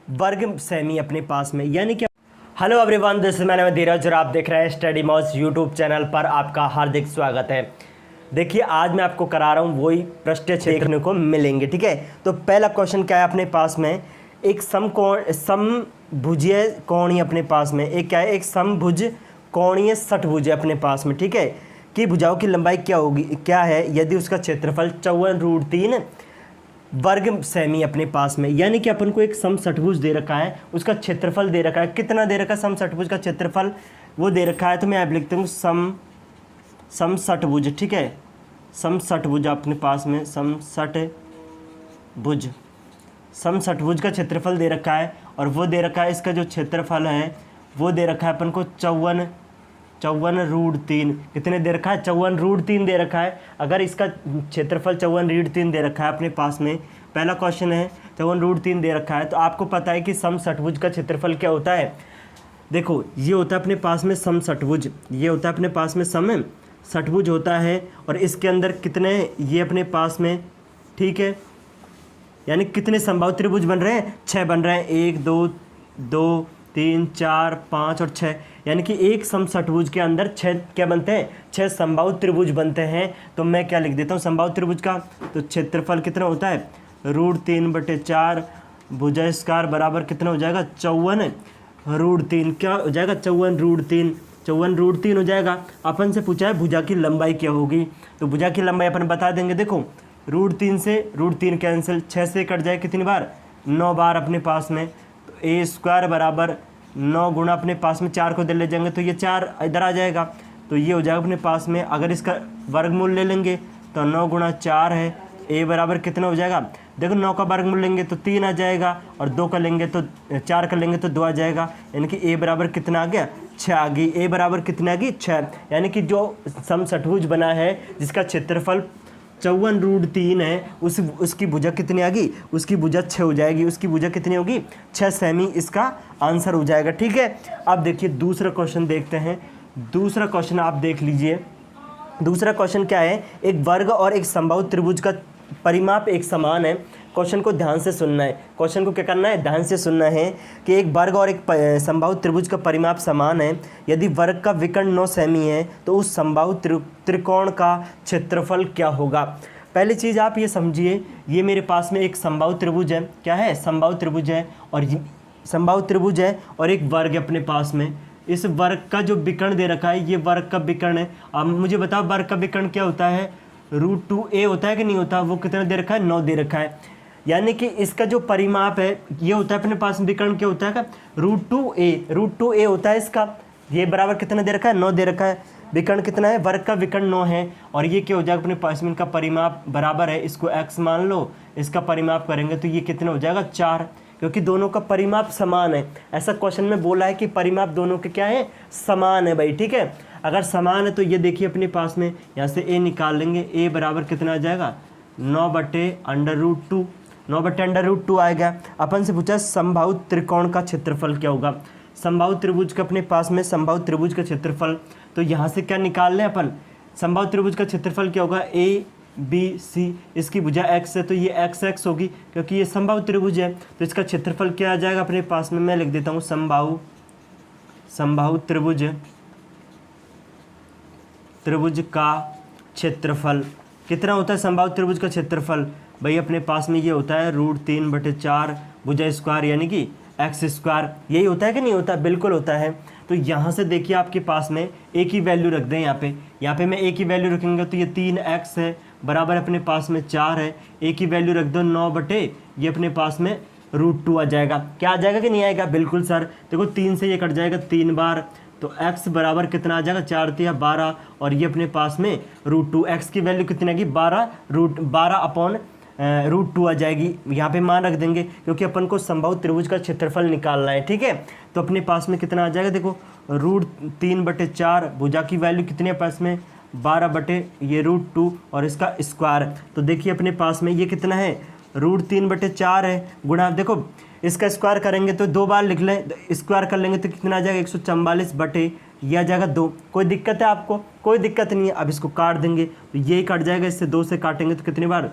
वर्ग सेमी अपने पास में, यानी कि hello everyone, this is my name Dheeraj और आप देख रहे हैं स्टडी मॉस यूट्यूब चैनल पर आपका हार्दिक स्वागत है। देखिए आज मैं आपको करा रहा हूँ वही प्रश्न देखने को मिलेंगे। ठीक है, तो पहला क्वेश्चन क्या है अपने पास में, एक समभुजीय कोणीय अपने पास में, एक क्या है, एक समभुज कोणीय षटभुज है अपने पास में। ठीक है, कि भुजाओं की लंबाई क्या होगी, क्या है, यदि उसका क्षेत्रफल 54√3 वर्ग सेमी अपने पास में, यानी कि अपन को एक समषटभुज दे रखा है, उसका क्षेत्रफल दे रखा है, कितना दे रखा है समषटभुज का क्षेत्रफल वो दे रखा है। तो मैं आप लिखता हूँ समषटभुज। ठीक है, समषटभुज अपने पास में, समषटभुज का क्षेत्रफल दे रखा है और वो दे रखा है, इसका जो क्षेत्रफल है वो दे रखा है अपन को 54√3। कितने दे रखा है, 54√3 दे रखा है। अगर इसका क्षेत्रफल 54√3 दे रखा है अपने पास में, पहला क्वेश्चन है 54√3 दे रखा है, तो आपको पता है कि समषटभुज का क्षेत्रफल क्या होता है। देखो ये होता है अपने पास में समषटभुज, ये होता है अपने पास में समषटभुज होता है, और इसके अंदर कितने ये अपने पास में, ठीक है, यानी कितने समबाहु त्रिभुज बन रहे हैं, 6 बन रहे हैं, 1 2 2 3 4 5 और 6, यानी कि एक समषटभुज के अंदर 6 क्या बनते हैं, 6 समबाहु त्रिभुज बनते हैं। तो मैं क्या लिख देता हूँ समबाहु त्रिभुज का, तो क्षेत्रफल कितना होता है, √3/4 भुजा स्क्वायर बराबर कितना हो जाएगा, 54√3। क्या हो जाएगा, 54√3 हो जाएगा। अपन से पूछा है भुजा की लंबाई क्या होगी, तो भुजा की लंबाई अपन बता देंगे। देखो √3 से √3 कैंसिल, 6 से कट जाए कितनी बार, 9 बार अपने पास में। तो a² बराबर 9 गुणा अपने पास में 4 को दे ले जाएंगे तो ये 4 इधर आ जाएगा, तो ये हो जाएगा अपने पास में। अगर इसका वर्गमूल ले लेंगे तो 9 गुणा 4 है, a बराबर कितना हो जाएगा, देखो 9 का वर्गमूल लेंगे तो 3 आ जाएगा, और 2 का लेंगे तो 4 का लेंगे तो 2 आ जाएगा, यानी कि a बराबर कितना आ गया, 6 आ गई। a बराबर कितना आ गई, 6। यानी कि जो समषटभुज बना है जिसका क्षेत्रफल 54√3 है, उसकी भुजा कितनी आ गई, उसकी भुजा 6 हो जाएगी, उसकी भुजा कितनी होगी, 6 सेमी इसका आंसर हो जाएगा। ठीक है, अब देखिए दूसरा क्वेश्चन देखते हैं। दूसरा क्वेश्चन आप देख लीजिए, दूसरा क्वेश्चन क्या है, एक वर्ग और एक समबाहु त्रिभुज का परिमाप एक समान है। क्वेश्चन को ध्यान से सुनना है, क्वेश्चन को क्या करना है, ध्यान से सुनना है कि एक वर्ग और एक समबाहु त्रिभुज का परिमाप समान है। यदि वर्ग का विकर्ण 9 सेमी है तो उस समबाहु त्रिकोण का क्षेत्रफल क्या होगा। पहली चीज़ आप ये समझिए, ये मेरे पास में एक समबाहु त्रिभुज है, क्या है, समबाहु त्रिभुज है, और समबाहु त्रिभुज है और एक वर्ग है अपने पास में। इस वर्ग का जो विकर्ण दे रखा है, ये वर्ग का विकर्ण है। अब मुझे बताओ वर्ग का विकर्ण क्या होता है, √2a होता है कि नहीं होता, वो कितना दे रखा है, 9 दे रखा है। यानी कि इसका जो परिमाप है ये होता है अपने पास विकर्ण क्या होता है, √2a होता है इसका, ये बराबर कितना दे रखा है, 9 दे रखा है। विकर्ण कितना है, वर्ग का विकर्ण 9 है, और ये क्या हो जाएगा अपने पास में, इनका परिमाप बराबर है, इसको x मान लो, इसका परिमाप करेंगे तो ये कितना हो जाएगा, 4, क्योंकि दोनों का परिमाप समान है। ऐसा क्वेश्चन में बोला है कि परिमाप दोनों के क्या है, समान है भाई। ठीक है, अगर समान है तो ये देखिए अपने पास में यहाँ से a निकाल लेंगे, a बराबर कितना आ जाएगा, 9/√2, 9/√2 आएगा। अपन से पूछा समबाहु त्रिकोण का क्षेत्रफल क्या होगा। समबाहु त्रिभुज का अपने पास में, समबाहु त्रिभुज का क्षेत्रफल, तो यहाँ से क्या निकाल लें अपन, समबाहु त्रिभुज का क्षेत्रफल क्या होगा, ABC, इसकी भुजा x है तो ये x होगी, क्योंकि ये समबाहु त्रिभुज है, तो इसका क्षेत्रफल क्या आ जाएगा अपने पास में, मैं लिख देता हूँ समबाहु त्रिभुज का क्षेत्रफल कितना होता है, समबाहु त्रिभुज का क्षेत्रफल भाई अपने पास में ये होता है √3/4 भुजा स्क्वायर, यानी कि x²। यही होता है कि नहीं होता, बिल्कुल होता है। तो यहाँ से देखिए आपके पास में एक ही वैल्यू रख दें, यहाँ पे मैं एक ही वैल्यू रखेंगे तो ये 3x है बराबर अपने पास में 4 है, एक ही वैल्यू रख दो, 9 ये अपने पास में √2 आ जाएगा। क्या आ जाएगा कि नहीं आएगा, बिल्कुल सर। देखो 3 से ये कट जाएगा 3 बार, तो x बराबर कितना आ जाएगा, 4×3=12, और ये अपने पास में √2, x की वैल्यू कितनी आएगी, 12/√2 आ जाएगी। यहाँ पे मान रख देंगे क्योंकि अपन को समबाहु त्रिभुज का क्षेत्रफल निकालना है। ठीक है, तो अपने पास में कितना आ जाएगा, देखो √3/4 भुजा की वैल्यू कितने पास में, 12/√2 और इसका स्क्वायर। तो देखिए अपने पास में ये कितना है, √3/4 है, गुणा देखो इसका स्क्वायर करेंगे तो 2 बार लिख लें, स्क्वायर कर लेंगे तो कितना आ जाएगा, 144 यह आ जाएगा 2। कोई दिक्कत है आपको, कोई दिक्कत नहीं है। अब इसको काट देंगे तो ये कट जाएगा, इससे 2 से काटेंगे तो कितनी बार,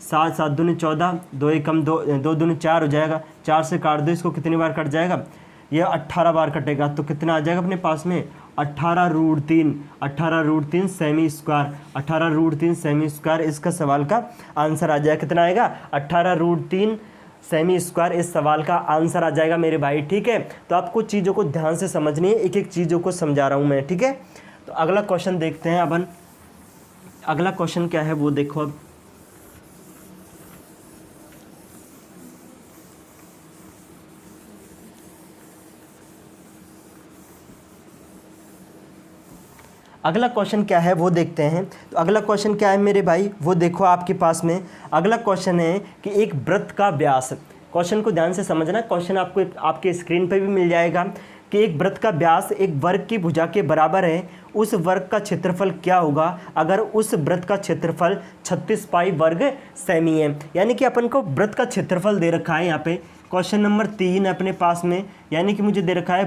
7 7 दूनी 14, 2 एकम 2, 2 दूनी 4 हो जाएगा, 4 से काट दो इसको, कितनी बार कट जाएगा, ये 18 बार कटेगा। तो कितना आ जाएगा अपने पास में 18√3, 18√3 सेमी स्क्वायर, 18√3 सेमी स्क्वायर इसका सवाल का आंसर आ जाएगा। कितना आएगा 18√3 सेमी स्क्वायर इस सवाल का आंसर आ जाएगा मेरे भाई। ठीक है, तो आपको चीज़ों को ध्यान से समझनी है, एक एक चीज़ों को समझा रहा हूँ मैं। ठीक है, तो अगला क्वेश्चन देखते हैं अपन। अगला क्वेश्चन क्या है वो देखो। अब अगला क्वेश्चन क्या है वो देखते हैं। तो अगला क्वेश्चन क्या है मेरे भाई वो देखो आपके पास में। अगला क्वेश्चन है कि एक वृत्त का व्यास, क्वेश्चन को ध्यान से समझना, क्वेश्चन आपको आपके स्क्रीन पे भी मिल जाएगा कि एक वृत्त का व्यास एक वर्ग की भुजा के बराबर है, उस वर्ग का क्षेत्रफल क्या होगा अगर उस वृत्त का क्षेत्रफल 36 पाई वर्ग सेमी है। यानी कि अपन को वृत्त का क्षेत्रफल दे रखा है यहाँ पे, क्वेश्चन नंबर 3 है अपने पास में। यानी कि मुझे दे रखा है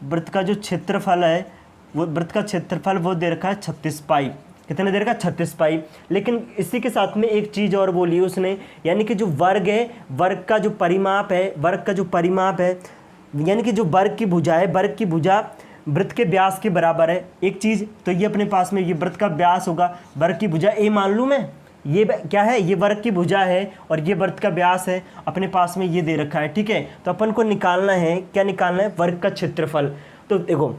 वृत्त का जो क्षेत्रफल है वो वृत्त का क्षेत्रफल वो दे रखा है 36 पाई। कितने दे रखा है 36 पाई। लेकिन इसी के साथ में एक चीज़ और बोली है उसने, यानी कि जो वर्ग है, वर्ग का जो परिमाप है, वर्ग का जो परिमाप है, यानी कि जो वर्ग की भुजा है, वर्ग की भुजा वृत्त के व्यास के बराबर है। एक चीज़ तो ये अपने पास में ये वृत्त का व्यास होगा, वर्ग की भुजा ए मान लूँ मैं, ये क्या है, ये वर्ग की भुजा है और ये वृत्त का व्यास है, अपने पास में ये दे रखा है। ठीक है, तो अपन को निकालना है, क्या निकालना है, वर्ग का क्षेत्रफल। तो देखो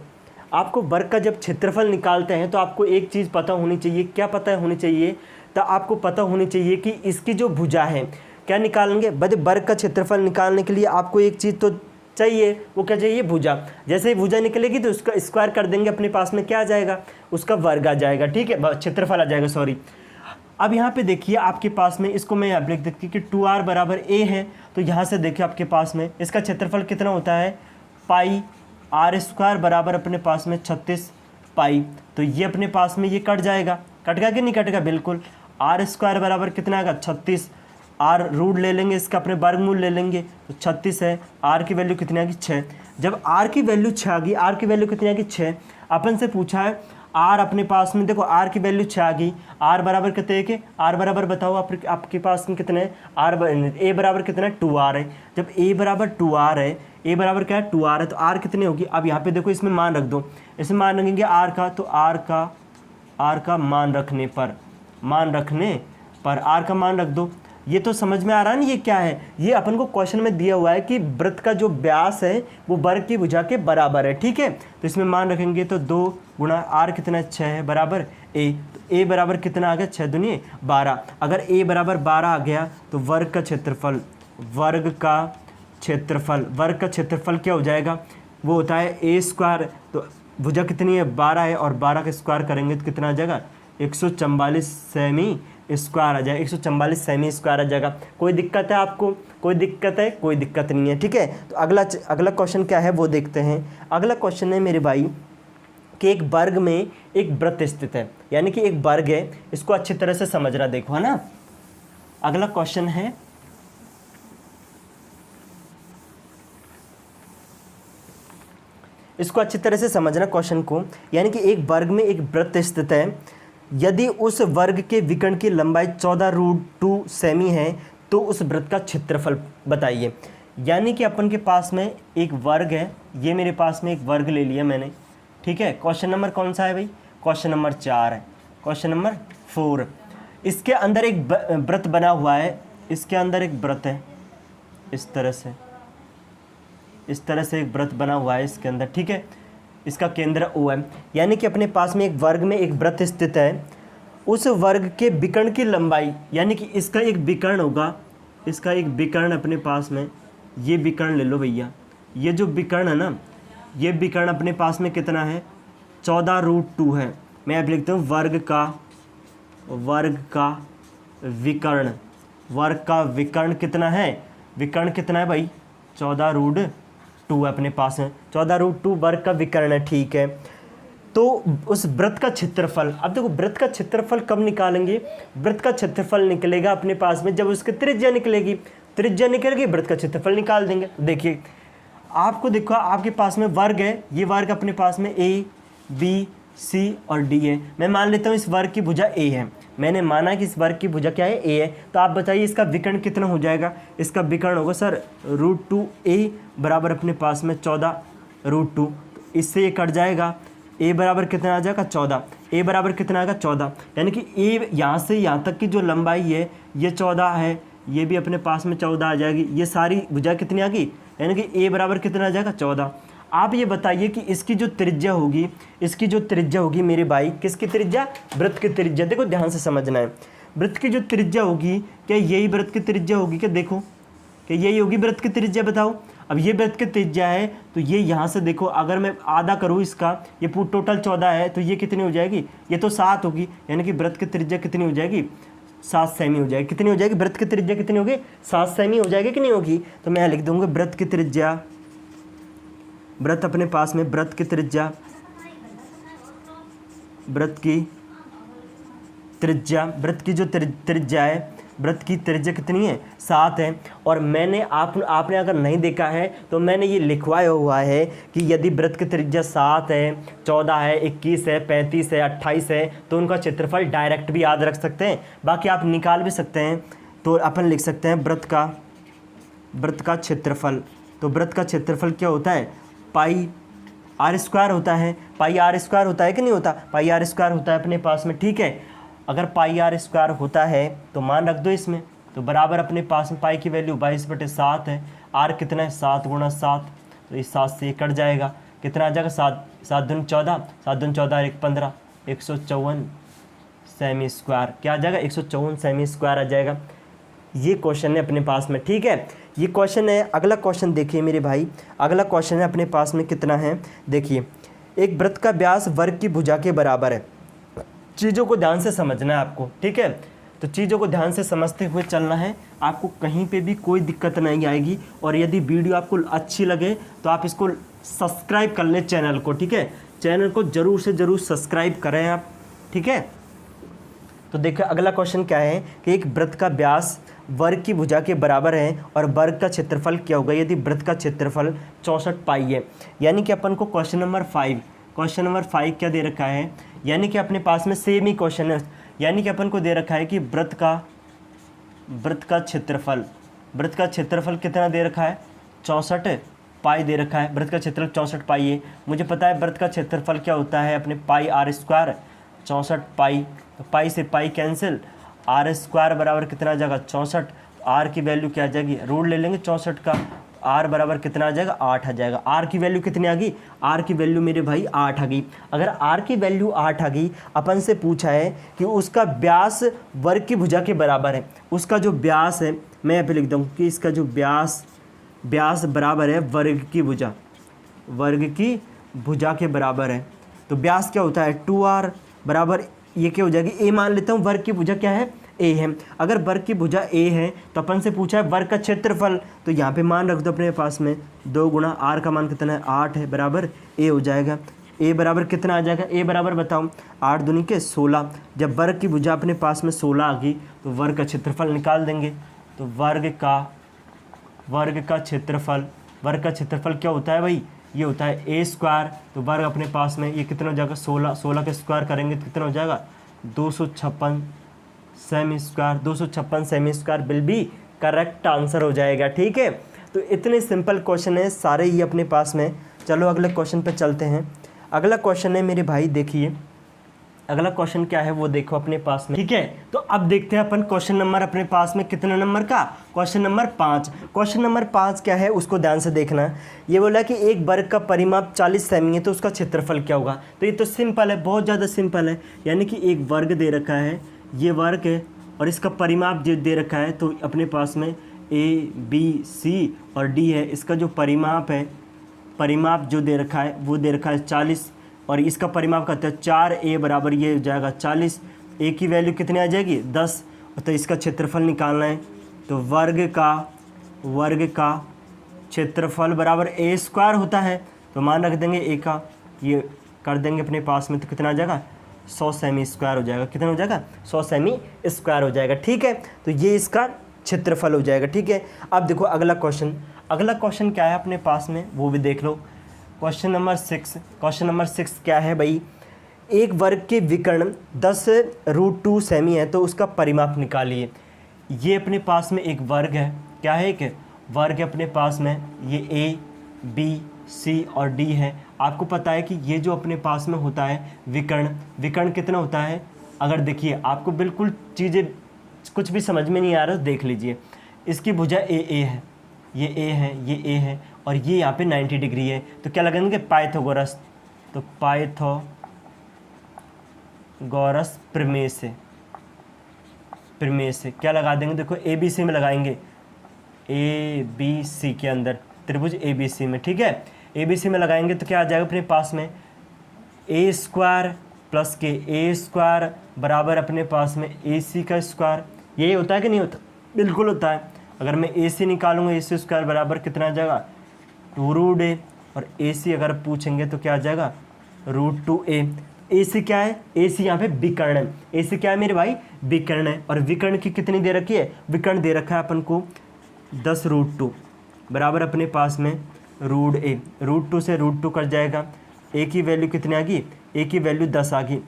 आपको वर्ग का जब क्षेत्रफल निकालते हैं तो आपको एक चीज़ पता होनी चाहिए, क्या पता होनी चाहिए, तो आपको पता होनी चाहिए कि इसकी जो भुजा है, क्या निकालेंगे बस वर्ग का क्षेत्रफल निकालने के लिए आपको एक चीज़ तो चाहिए, वो क्या चाहिए, भुजा। जैसे ही भुजा निकलेगी तो उसका स्क्वायर कर देंगे, अपने पास में क्या आ जाएगा, उसका वर्ग आ जाएगा। ठीक है, क्षेत्रफल आ जाएगा, सॉरी। अब यहाँ पे देखिए आपके पास में, इसको मैं यहाँ लिख देती कि 2r बराबर a है, तो यहाँ से देखिए आपके पास में इसका क्षेत्रफल कितना होता है, पाई आर स्क्वायर बराबर अपने पास में 36 पाई। तो ये अपने पास में ये कट जाएगा, कटेगा कि नहीं कटेगा, बिल्कुल। आर स्क्वायर बराबर कितना आएगा 36, आर रूट ले लेंगे इसका, अपने वर्गमूल ले लेंगे, तो 36 है। आर की वैल्यू कितनी आ गई 6। जब आर की वैल्यू 6 आ गई, आर की वैल्यू कितनी आ गई 6, अपन से पूछा है आर अपने पास में, देखो आर की वैल्यू 6 आ गई, आर बराबर कितने है, आर बराबर बताओ आपके पास में कितने है, आर ए बराबर कितना है 2r है। जब ए बराबर 2r है, ए बराबर क्या है 2r है, तो आर कितनी होगी, अब यहाँ पे देखो इसमें मान रख दो, इसमें मान रखेंगे आर का, तो आर का मान रखने पर आर का मान रख दो। ये तो समझ में आ रहा है ना, ये क्या है, ये अपन को क्वेश्चन में दिया हुआ है कि वृत्त का जो व्यास है वो वर्ग की भुजा के बराबर है। ठीक है, तो इसमें मान रखेंगे तो 2 गुणा आर कितना 6 है बराबर ए, तो ए बराबर कितना आ गया 6 दूनी 12। अगर ए बराबर 12 आ गया तो वर्ग का क्षेत्रफल क्या हो जाएगा, वो होता है ए स्क्वायर। तो भुजा कितनी है 12 है, और 12 का स्क्वायर करेंगे तो कितना आ जाएगा 144 सेमी स्क्वायर आ जाएगा, 144 सेमी स्क्वायर आ जाएगा। कोई दिक्कत है आपको, कोई दिक्कत है, कोई दिक्कत नहीं है। ठीक है, तो अगला क्वेश्चन क्या है वो देखते हैं। अगला क्वेश्चन है मेरे भाई कि एक वर्ग में एक वृत्त स्थित है, यानी कि एक वर्ग है, इसको अच्छी तरह से समझना, देखो है ना। अगला क्वेश्चन है इसको अच्छी तरह से समझना क्वेश्चन को, यानी कि एक वर्ग में एक वृत्त स्थित है, यदि उस वर्ग के विकर्ण की लंबाई 14√2 सेमी है तो उस वृत्त का क्षेत्रफल बताइए। यानी कि अपन के पास में एक वर्ग है, ये मेरे पास में एक वर्ग ले लिया मैंने। ठीक है, क्वेश्चन नंबर कौन सा है भाई, क्वेश्चन नंबर 4 है, क्वेश्चन नंबर 4। इसके अंदर एक वृत्त बना हुआ है, इसके अंदर एक वृत्त है, इस तरह से एक वृत्त बना हुआ है इसके अंदर। ठीक है, इसका केंद्र O है, यानी कि अपने पास में एक वर्ग में एक वृत्त स्थित है, उस वर्ग के विकर्ण की लंबाई, यानी कि इसका एक विकर्ण होगा, इसका एक विकर्ण अपने पास में, ये विकर्ण ले लो भैया, ये जो विकर्ण है ना, ये विकर्ण अपने पास में कितना है 14√2 है। मैं अब लिखता हूँ वर्ग का विकर्ण कितना है, विकर्ण कितना है भाई 14√2 अपने पास है, 14√2 वर्ग का विकर्ण है। ठीक है, तो उस वृत्त का क्षेत्रफल, अब देखो वृत्त का क्षेत्रफल कब निकालेंगे, वृत्त का क्षेत्रफल निकलेगा अपने पास में जब उसकी त्रिज्या निकलेगी, वृत्त का क्षेत्रफल निकाल देंगे। देखिए आपको देखो आपके पास में वर्ग है, ये वर्ग अपने पास में A B C और D है। मैं मान लेता हूँ इस वर्ग की भुजा A है, मैंने माना कि इस वर्ग की भुजा क्या है, ए है। तो आप बताइए इसका विकर्ण कितना हो जाएगा। इसका विकर्ण होगा सर √2a बराबर अपने पास में 14√2। इससे ये कट जाएगा, a बराबर कितना आ जाएगा 14। a बराबर कितना आएगा 14, यानी कि a यहाँ से यहाँ तक की जो लंबाई है ये 14 है, ये भी अपने पास में 14 आ जाएगी। ये सारी भुजा कितनी आ गई, यानी कि a बराबर कितना आ जाएगा 14। आप ये बताइए कि इसकी जो त्रिज्या होगी, इसकी जो त्रिज्या होगी मेरे भाई, किसकी त्रिज्या, वृत्त की त्रिज्या। देखो ध्यान से समझना है, वृत्त की जो त्रिज्या होगी क्या यही वृत्त की त्रिज्या होगी क्या, देखो क्या यही होगी वृत्त की त्रिज्या, बताओ। अब ये वृत्त की त्रिज्या है तो ये यहाँ से देखो, अगर मैं आधा करूँ इसका, ये टोटल 14 है तो ये कितनी हो जाएगी, ये तो 7 होगी, यानी कि वृत्त की त्रिज्या कितनी हो जाएगी, 7 सेमी हो जाएगी। कितनी हो जाएगी, वृत्त की त्रिज्या कितनी होगी, 7 सेमी हो जाएगी कि नहीं होगी। तो मैं लिख दूंगा वृत्त की त्रिज्या, वृत्त अपने पास में वृत्त की त्रिज्या, वृत्त की त्रिज्या, वृत्त की जो त्रिज्या है, वृत्त की त्रिज्या कितनी है, 7 है। और मैंने आपने अगर नहीं देखा है तो मैंने ये लिखवाया हुआ है कि यदि वृत्त की त्रिज्या 7 है, 14 है, 21 है, 35 है, 28 है तो उनका क्षेत्रफल डायरेक्ट भी याद रख सकते हैं, बाकी आप निकाल भी सकते हैं। तो अपन लिख सकते हैं वृत्त का क्षेत्रफल। तो वृत्त का क्षेत्रफल क्या होता है, पाई आर स्क्वायर होता है। पाई आर स्क्वायर होता है कि नहीं होता, पाई आर स्क्वायर होता है अपने पास में, ठीक है। अगर पाई आर स्क्वायर होता है तो मान रख दो इसमें, तो बराबर अपने पास में पाई की वैल्यू 22/7 है। आर कितना है, 7 × 7, तो इस 7 से कट जाएगा, कितना आ जाएगा 7 दूनी 14, 7 दूनी 14 1 15, 154 सेमी स्क्वायर। क्या आ जाएगा, 154 सेमी स्क्वायर आ जाएगा। ये क्वेश्चन है अपने पास में, ठीक है। ये क्वेश्चन है। अगला क्वेश्चन देखिए मेरे भाई, अगला क्वेश्चन है अपने पास में कितना है, देखिए एक वृत्त का व्यास वर्ग की भुजा के बराबर है। चीज़ों को ध्यान से समझना है आपको, ठीक है। तो चीज़ों को ध्यान से समझते हुए चलना है, आपको कहीं पे भी कोई दिक्कत नहीं आएगी। और यदि वीडियो आपको अच्छी लगे तो आप इसको सब्सक्राइब कर लें चैनल को, ठीक है। चैनल को ज़रूर से ज़रूर सब्सक्राइब करें आप, ठीक है। तो देखो अगला क्वेश्चन क्या है कि एक वृत्त का व्यास वर्ग की भुजा के बराबर है और वर्ग का क्षेत्रफल क्या होगा यदि वृत्त का क्षेत्रफल 64 पाई है। यानी कि अपन को क्वेश्चन नंबर 5 क्या दे रखा है, यानी कि अपने पास में सेम ही क्वेश्चन है। यानी कि अपन को दे रखा है कि वृत्त का क्षेत्रफल कितना दे रखा है, 64 पाई दे रखा है। वृत्त का क्षेत्रफल 64 पाई है। मुझे पता है वृत्त का क्षेत्रफल क्या होता है, अपने पाई आर स्क्वायर, 64 पाई, तो पाई से पाई कैंसिल, आर स्क्वायर बराबर कितना आ जाएगा 64। आर की वैल्यू क्या आ जाएगी, रूट ले लेंगे 64 का, आर बराबर कितना आ जाएगा 8 आ जाएगा। आर की वैल्यू कितनी आ गई, आर की वैल्यू मेरे भाई 8 आ गई। अगर आर की वैल्यू 8 आ गई, अपन से पूछा है कि उसका व्यास वर्ग की भुजा के बराबर है। उसका जो व्यास है, मैं यहाँ पे लिख दूँ कि इसका जो व्यास बराबर है वर्ग की भुजा के बराबर है। तो व्यास क्या होता है 2r बराबर, ये क्या हो जाएगी, ए मान लेता हूँ। वर्ग की भुजा क्या है, ए है। अगर वर्ग की भुजा ए है तो अपन से पूछा है वर्ग का क्षेत्रफल, तो यहाँ पे मान रख दो अपने पास में 2 × आर का मान कितना है 8 है, बराबर ए हो जाएगा। ए बराबर कितना आ जाएगा, ए बराबर बताओ 8 दूनी के 16। जब वर्ग की भुजा अपने पास में 16 आ गई तो वर्ग का क्षेत्रफल निकाल देंगे। तो वर्ग का क्षेत्रफल क्या होता है भाई, ये होता है ए स्क्वायर। तो वर्ग अपने पास में ये कितना हो जाएगा 16 के स्क्वायर करेंगे तो कितना हो जाएगा 256 semi square. 256 semi square bill भी करेक्ट आंसर हो जाएगा, ठीक है। तो इतने सिंपल क्वेश्चन है सारे ही अपने पास में। चलो अगले क्वेश्चन पे चलते हैं। अगला क्वेश्चन है मेरे भाई, देखिए अगला क्वेश्चन क्या है वो देखो अपने पास में, ठीक है। तो अब देखते हैं अपन क्वेश्चन नंबर अपने पास में कितने नंबर का, क्वेश्चन नंबर 5। क्वेश्चन नंबर 5 क्या है उसको ध्यान से देखना। ये बोला कि एक वर्ग का परिमाप 40 सेमी है तो उसका क्षेत्रफल क्या होगा। तो ये तो सिंपल है, बहुत ज़्यादा सिंपल है। यानी कि एक वर्ग दे रखा है, ये वर्ग है और इसका परिमाप जो दे रखा है, तो अपने पास में ए बी सी और डी है। इसका जो परिमाप जो दे रखा है वो दे रखा है 40 और इसका परिमाप कहते हैं 4a बराबर ये हो जाएगा 40। ए की वैल्यू कितनी आ जाएगी 10। तो इसका क्षेत्रफल निकालना है, तो वर्ग का क्षेत्रफल बराबर ए स्क्वायर होता है। तो मान रख देंगे ए का, ये कर देंगे अपने पास में, तो कितना आ जाएगा 100 सेमी स्क्वायर हो जाएगा। कितना हो जाएगा 100 सेमी स्क्वायर हो जाएगा, ठीक है। तो ये इसका क्षेत्रफल हो जाएगा, ठीक है। अब देखो अगला क्वेश्चन क्या है अपने पास में वो भी देख लो। क्वेश्चन नंबर 6 क्या है भाई, एक वर्ग के विकर्ण 10√2 सेमी है, तो उसका परिमाप निकालिए। ये अपने पास में एक वर्ग है, क्या है, एक वर्ग है अपने पास में, ये ए बी सी और डी है। आपको पता है कि ये जो अपने पास में होता है विकर्ण, विकर्ण कितना होता है, अगर देखिए आपको बिल्कुल चीज़ें कुछ भी समझ में नहीं आ रहा तो देख लीजिए। इसकी भुजा ए है, ये ए है, ये ए है, और ये यहाँ पे 90 डिग्री है, तो क्या लगाएंगे, पाइथागोरस। तो पाइथागोरस प्रमेय से क्या लगा देंगे, देखो ए बी सी में लगाएंगे, ए बी सी के अंदर त्रिभुज ए बी सी में, ठीक है, ए बी सी में लगाएंगे तो क्या आ जाएगा अपने पास में, ए स्क्वायर प्लस के ए स्क्वायर बराबर अपने पास में ए सी का स्क्वायर। यही होता है कि नहीं होता, बिल्कुल होता है। अगर मैं ए सी निकालूंगा, ए सी स्क्वायर बराबर कितना आ जाएगा, 2√a, और ए सी अगर पूछेंगे तो क्या आ जाएगा, √2a। ए सी क्या है, ए सी यहाँ पे विकर्ण है, ए सी क्या है मेरे भाई, विकर्ण है, और विकर्ण की कितनी दे रखी है, विकर्ण दे रखा है अपन को 10√2 बराबर अपने पास में √a, √2 से √2 कट जाएगा, ए की वैल्यू कितनी आ गई, ए की वैल्यू 10 आ गई।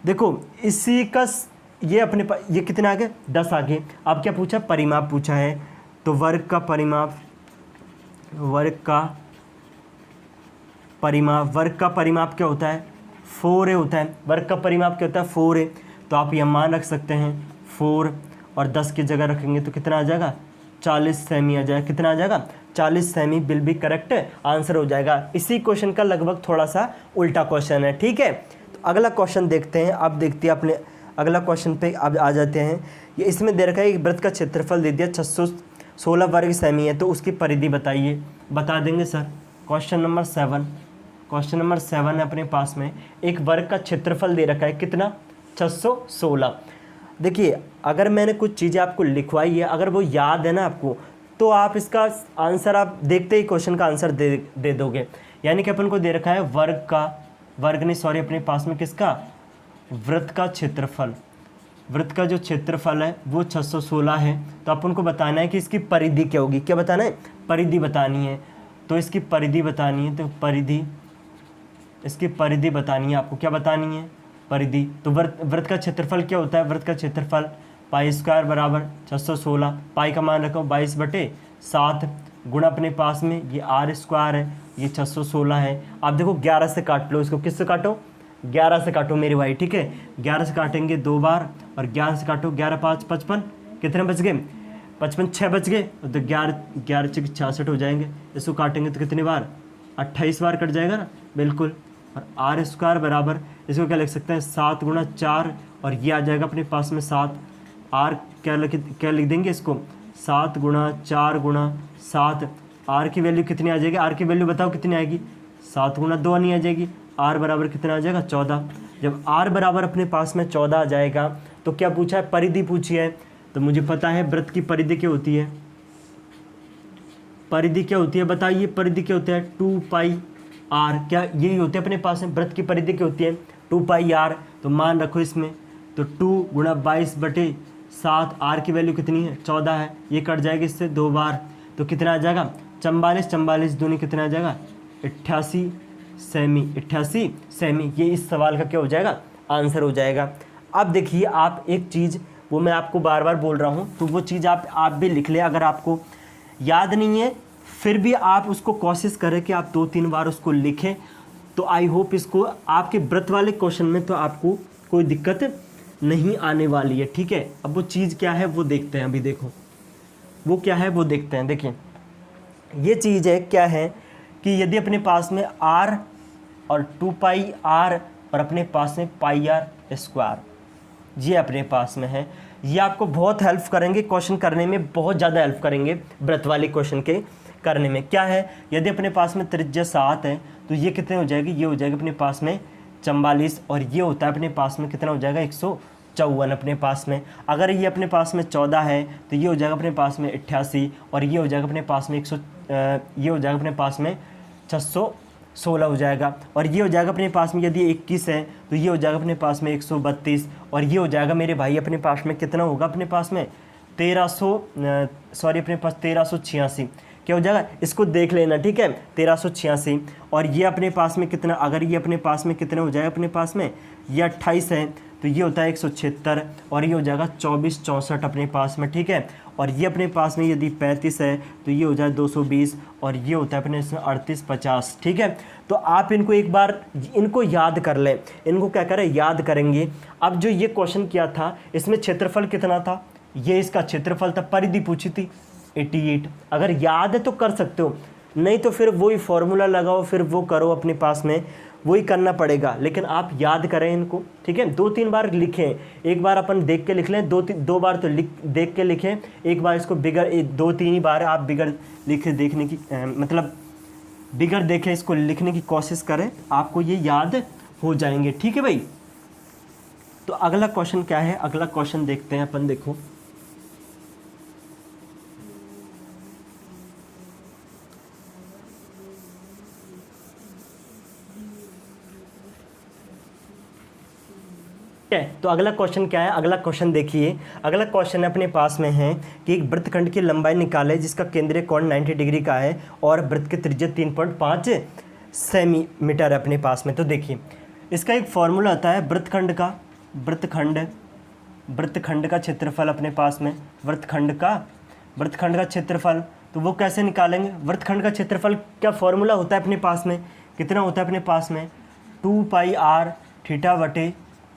देखो इसी का ये अपने पास ये कितना आ गया, 10 आ गए। अब क्या पूछा, परिमाप पूछा है, तो वर्ग का परिमाप क्या होता है, 4a होता है। वर्ग का परिमाप क्या होता है, 4a। तो आप यह मान रख सकते हैं 4 और 10 की जगह रखेंगे तो कितना आ जाएगा, 40 सेमी आ जाएगा। कितना आ जाएगा, 40 semi will be correct answer हो जाएगा। इसी क्वेश्चन का लगभग थोड़ा सा उल्टा क्वेश्चन है, ठीक है। तो अगला क्वेश्चन देखते हैं। अब देखते हैं अपने अगला क्वेश्चन पे अब आ जाते हैं। ये इसमें दे रखा है एक वृत्त का क्षेत्रफल दे दिया 616 वर्ग सेमी है, तो उसकी परिधि बताइए। बता देंगे सर। क्वेश्चन नंबर 7 है अपने पास में, एक वर्ग का क्षेत्रफल दे रखा है कितना, 616। देखिए अगर मैंने कुछ चीज़ें आपको लिखवाई है, अगर वो याद है ना आपको, तो आप इसका आंसर आप देखते ही क्वेश्चन का आंसर दे दोगे। यानी कि अपन को दे रखा है अपने पास में किसका, वृत्त का क्षेत्रफल। वृत्त का जो क्षेत्रफल है वो 616 है। तो अपन को बताना है कि इसकी परिधि क्या होगी। क्या बताना है, परिधि बतानी है। तो इसकी परिधि बतानी है, तो इसकी परिधि बतानी है आपको। क्या बतानी है, परिधि। तो वृत्त का क्षेत्रफल क्या होता है, वृत्त का क्षेत्रफल पाई स्क्वायर बराबर 616, पाई का मान रखो 22/7 गुणा अपने पास में ये आर स्क्वायर है, ये 616 है। आप देखो 11 से काट लो इसको, किससे काटो, 11 से काटो मेरे भाई, ठीक है। 11 से काटेंगे 2 बार, और 11 से काटो 11 5 55, कितने बच गए, 55 6 बच गए, तो 11 6 66 हो जाएंगे। इसको काटेंगे तो कितनी बार, 28 बार कट जाएगा ना, बिल्कुल। और आर स्क्वायर बराबर इसको क्या लिख सकते हैं, 7 गुणा 4, और ये आ जाएगा अपने पास में 7। आर क्या लिख देंगे इसको, 7 गुणा 4 गुणा 7। आर की वैल्यू कितनी आ जाएगी, आर की वैल्यू बताओ कितनी आएगी, 7 गुणा 2 नहीं आ जाएगी। आर बराबर कितना आ जाएगा, 14। जब आर बराबर अपने पास में 14 आ जाएगा तो क्या पूछा है, परिधि पूछी है। तो मुझे पता है वृत्त की परिधि क्या होती है, परिधि क्या होती है बताइए, परिधि क्या होता है, 2πr। क्या यही होते हैं अपने पास में, वृत्त की परिधि क्या होती है, 2πr। तो मान रखो इसमें, तो 2 गुणा 22/7, आर की वैल्यू कितनी है, 14 है। ये कट जाएगी इससे 2 बार, तो कितना आ जाएगा, 44 दूनी कितना आ जाएगा, 88 सेमी। ये इस सवाल का क्या हो जाएगा, आंसर हो जाएगा। अब देखिए आप एक चीज़, वो मैं आपको बार बार बोल रहा हूँ, तो वो चीज़ आप भी लिख लें। अगर आपको याद नहीं है फिर भी आप उसको कोशिश करें कि आप 2-3 बार उसको लिखें, तो आई होप इसको आपके वृत्त वाले क्वेश्चन में तो आपको कोई दिक्कत नहीं आने वाली है, ठीक है। अब वो चीज़ क्या है वो देखते हैं, अभी देखो वो क्या है वो देखते हैं। देखिए ये चीज़ है क्या है कि यदि अपने पास में r और 2πr और अपने पास में πr², ये अपने पास में है, ये आपको बहुत हेल्प करेंगे क्वेश्चन करने में, बहुत ज़्यादा हेल्प करेंगे वृत्त वाले क्वेश्चन के करने में। क्या है, यदि अपने पास में त्रिज्या 7 है तो ये कितने हो जाएगी, ये हो जाएगा अपने पास में 44, और ये होता है अपने पास में कितना हो जाएगा, 154 अपने पास में। अगर ये अपने पास में 14 है तो ये हो जाएगा अपने पास में 88, और ये हो जाएगा अपने पास में 616 हो जाएगा। और ये हो जाएगा अपने पास में यदि 21 है तो ये हो जाएगा अपने पास में 132, और ये हो जाएगा मेरे भाई अपने पास में कितना होगा, अपने पास में 1386। क्या हो जाएगा, इसको देख लेना, ठीक है, 1386। और ये अपने पास में कितना, अगर ये अपने पास में कितना हो जाएगा, अपने पास में ये 28 है तो ये होता है 176 और ये हो जाएगा 24 64 अपने पास में, ठीक है। और ये अपने पास में यदि 35 है तो ये हो जाए 220 और ये होता है अपने इसमें 38 50, ठीक है। तो आप इनको एक बार इनको याद कर लें, इनको क्या करें याद करेंगे। अब जो ये क्वेश्चन किया था इसमें क्षेत्रफल कितना था, ये इसका क्षेत्रफल था, परिधि पूछी थी 88। अगर याद है तो कर सकते हो, नहीं तो फिर वही फॉर्मूला लगाओ, फिर वो करो, अपने पास में वही करना पड़ेगा। लेकिन आप याद करें इनको, ठीक है। 2-3 बार लिखें, एक बार अपन देख के लिख लें, दो बार तो देख के लिखें, एक बार इसको बिगड़ 2-3 ही बार आप बिगड़ लिखे देखने की मतलब बिगड़ देखें, इसको लिखने की कोशिश करें, आपको ये याद हो जाएंगे, ठीक है भाई। तो अगला क्वेश्चन क्या है, अगला क्वेश्चन देखते हैं अपन। देखो ठीक है, तो अगला क्वेश्चन क्या है, अगला क्वेश्चन देखिए। अगला क्वेश्चन अपने पास में है कि एक वृत्तखंड की लंबाई निकाले जिसका केंद्रीय कोण 90 डिग्री का है और वृत्त की त्रिज्या 3.5 सेंटीमीटर है अपने पास में। तो देखिए इसका एक फॉर्मूला आता है वृत्तखंड का, वृत्तखंड का क्षेत्रफल अपने पास में, वृत्तखंड का क्षेत्रफल। तो वो कैसे निकालेंगे, वृत्तखंड का क्षेत्रफल क्या फॉर्मूला होता है अपने पास में, कितना होता है अपने पास में 2πr थीटा बटे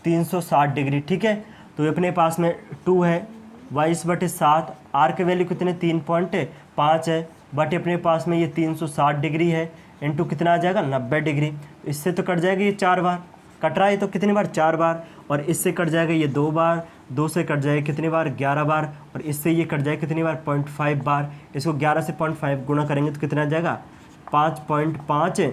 360 डिग्री, ठीक है। तो अपने पास में 2 है 22/7, आर की वैल्यू कितने 3.5 है, बटे अपने पास में ये 360 डिग्री है, इनटू कितना आ जाएगा 90 डिग्री। इससे तो कट जाएगा ये 4 बार, कट रहा है तो कितनी बार 4 बार, और इससे कट जाएगा ये 2 बार, 2 से कट जाएगा कितनी बार 11 बार, और इससे ये कट जाएगा कितनी बार 0.5 बार। इसको 11 से 0.5 गुणा करेंगे तो कितना आ जाएगा 5.5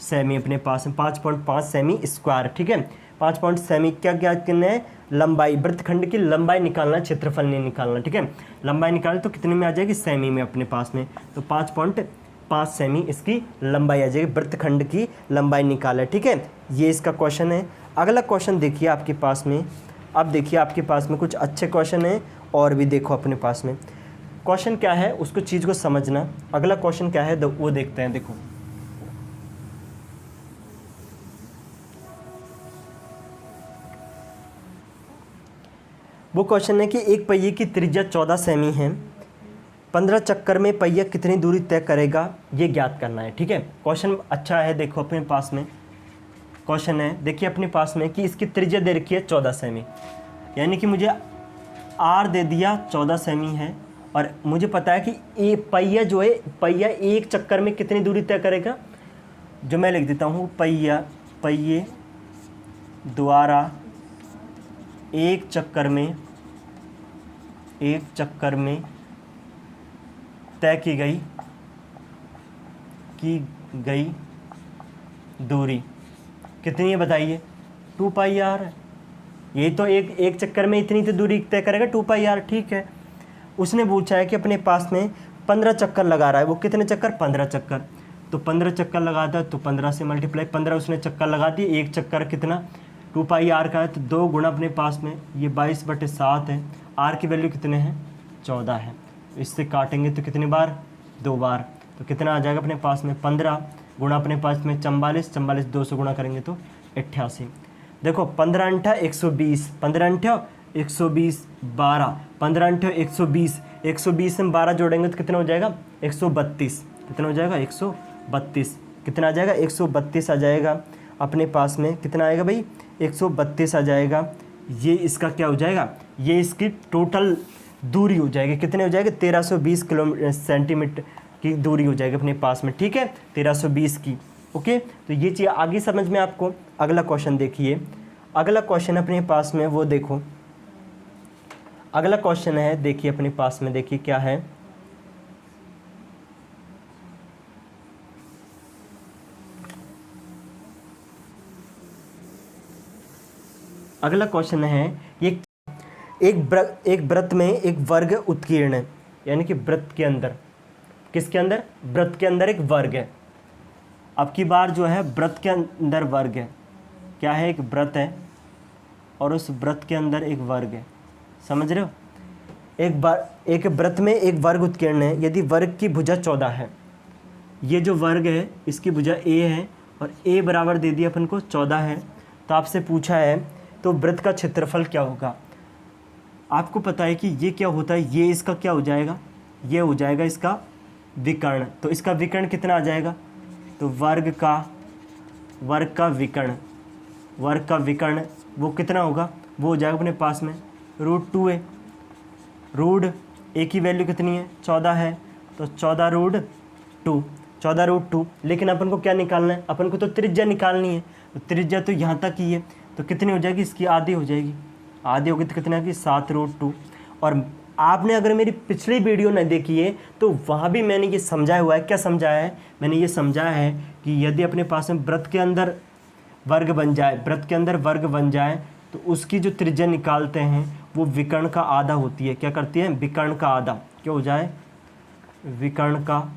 सेमी अपने पास में, 5.5 सेमी स्क्वायर, ठीक है। 5 सेमी क्या करना है, लंबाई, वृत्तखंड की लंबाई निकालना, क्षेत्रफल नहीं निकालना, ठीक है। लंबाई निकाले तो कितने में आ जाएगी सेमी में अपने पास में, तो 5.5 सेमी इसकी लंबाई आ जाएगी, वृत्तखंड की लंबाई निकाला, ठीक है। ये इसका क्वेश्चन है। अगला क्वेश्चन देखिए आपके पास में, अब देखिए आपके पास में कुछ अच्छे क्वेश्चन हैं और भी देखो अपने पास में। क्वेश्चन क्या है उसको चीज़ को समझना। अगला क्वेश्चन क्या है वो देखते हैं। देखो वो क्वेश्चन है कि एक पहिए की त्रिज्या 14 सेमी है, 15 चक्कर में पहिया कितनी दूरी तय करेगा, ये ज्ञात करना है, ठीक है। क्वेश्चन अच्छा है, देखो अपने पास में क्वेश्चन है, देखिए अपने पास में कि इसकी त्रिज्या दे रखी है 14 सेमी, यानी कि मुझे आर दे दिया 14 सेमी है, और मुझे पता है कि ये पहिया जो है, पहिया एक चक्कर में कितनी दूरी तय करेगा, जो मैं लिख देता हूँ, पहिए द्वारा एक चक्कर में तय की गई दूरी कितनी है बताइए, 2πr। ये तो एक चक्कर में इतनी तो दूरी तय करेगा 2πr, ठीक है। उसने पूछा है कि अपने पास में 15 चक्कर लगा रहा है, वो कितने चक्कर 15 चक्कर, तो 15 चक्कर लगाता है तो 15 से मल्टीप्लाई, 15 उसने चक्कर लगा दिए, एक चक्कर कितना 2πr का है, तो 2 गुणा अपने पास में ये 22/7 है, r की वैल्यू कितने हैं 14 है, इससे काटेंगे तो कितनी बार 2 बार, तो कितना आ जाएगा अपने पास में 15 गुणा अपने पास में 44, 2 से गुणा करेंगे तो 88। देखो 15 × 120, 15 × 120 12, 15 × 120, 120 में 12 जोड़ेंगे तो कितना हो जाएगा 132, कितना हो जाएगा 132, कितना आ जाएगा 132 आ जाएगा अपने पास में, कितना आएगा भाई 132 आ जाएगा। ये इसका क्या हो जाएगा, ये इसकी टोटल दूरी हो जाएगी, कितने हो जाएगा 1320 सेंटीमीटर की दूरी हो जाएगी अपने पास में, ठीक है 1320 की, ओके। तो ये चीज़ आगे समझ में आपको। अगला क्वेश्चन देखिए, अगला क्वेश्चन अपने पास में वो देखो, अगला क्वेश्चन है देखिए अपने पास में, देखिए क्या है, अगला क्वेश्चन है एक वृत्त में एक वर्ग उत्कीर्ण है, यानी कि वृत्त के अंदर, किसके अंदर, वृत्त के अंदर एक वर्ग है। अब की बार जो है वृत्त के अंदर वर्ग है, क्या है एक वृत्त है और उस वृत्त के अंदर एक वर्ग है, समझ रहे हो। एक वृत्त में एक वर्ग उत्कीर्ण है, यदि वर्ग की भुजा 14 है, ये जो वर्ग है इसकी भुजा a है और a बराबर दे दिया अपन को 14 है, तो आपसे पूछा है तो वृत्त का क्षेत्रफल क्या होगा। आपको पता है कि ये क्या होता है, ये इसका क्या हो जाएगा, ये हो जाएगा इसका विकर्ण। तो इसका विकर्ण कितना आ जाएगा, तो वर्ग का विकर्ण वो कितना होगा, वो हो जाएगा अपने पास में √2 है। रूट ए की वैल्यू कितनी है, 14 है, तो 14√2। लेकिन अपन को क्या निकालना है, अपन को तो त्रिज्या निकालनी है। तो त्रिज्या तो यहाँ तक ही है, तो कितनी हो जाएगी, इसकी आधी हो जाएगी। आधी होगी तो कितना की 7√2। और आपने अगर मेरी पिछली वीडियो नहीं देखी है तो वहाँ भी मैंने ये समझाया हुआ है। क्या समझाया है, मैंने ये समझाया है कि यदि अपने पास में वृत्त के अंदर वर्ग बन जाए तो उसकी जो त्रिज्या निकालते हैं वो विकर्ण का आधा होती है। क्या करती है, विकर्ण का आधा। क्या हो जाए, विकर्ण का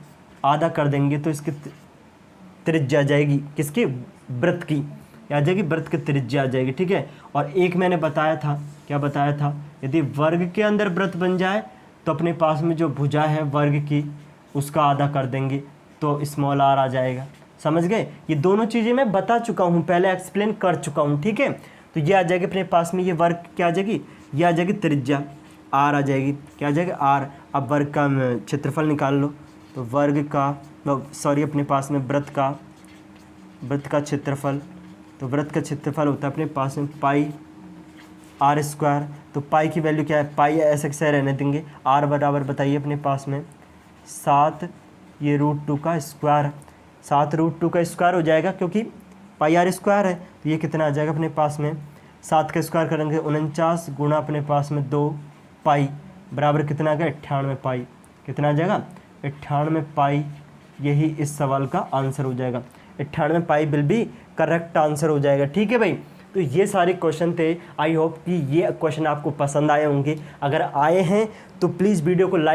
आधा कर देंगे तो इसकी त्रिज्या आ जाएगी, किसकी, वृत्त की आ जाएगी, वृत्त की त्रिज्या आ जाएगी। ठीक है। और एक मैंने बताया था, क्या बताया था, यदि वर्ग के अंदर वृत्त बन जाए तो अपने पास में जो भुजा है वर्ग की उसका आधा कर देंगे तो स्मॉल r आ जाएगा। समझ गए, ये दोनों चीज़ें मैं बता चुका हूँ, पहले एक्सप्लेन कर चुका हूँ। ठीक है। तो ये आ जाएगी अपने पास में, ये वर्ग क्या आ जाएगी, ये आ जाएगी त्रिज्या r आ जाएगी। क्या आ जाएगा, r। अब वर्ग का क्षेत्रफल निकाल लो, तो वर्ग का अपने पास में वृत्त का क्षेत्रफल, तो वृत्त का क्षेत्रफल होता है अपने पास में πr²। तो पाई की वैल्यू क्या है, पाई ऐसे रहने देंगे। r बराबर बताइए अपने पास में 7, ये √2 का स्क्वायर, 7√2 का स्क्वायर हो जाएगा क्योंकि πr² है। तो ये कितना आ जाएगा अपने पास में, 7 का स्क्वायर करेंगे 49 गुणा अपने पास में 2 पाई बराबर कितना आ गया, 98 पाई। कितना आ जाएगा, 98 पाई। यही इस सवाल का आंसर हो जाएगा। 98 पाई बिल भी करेक्ट आंसर हो जाएगा। ठीक है भाई। तो ये सारे क्वेश्चन थे। आई होप कि ये क्वेश्चन आपको पसंद आए होंगे। अगर आए हैं तो प्लीज़ वीडियो को लाइक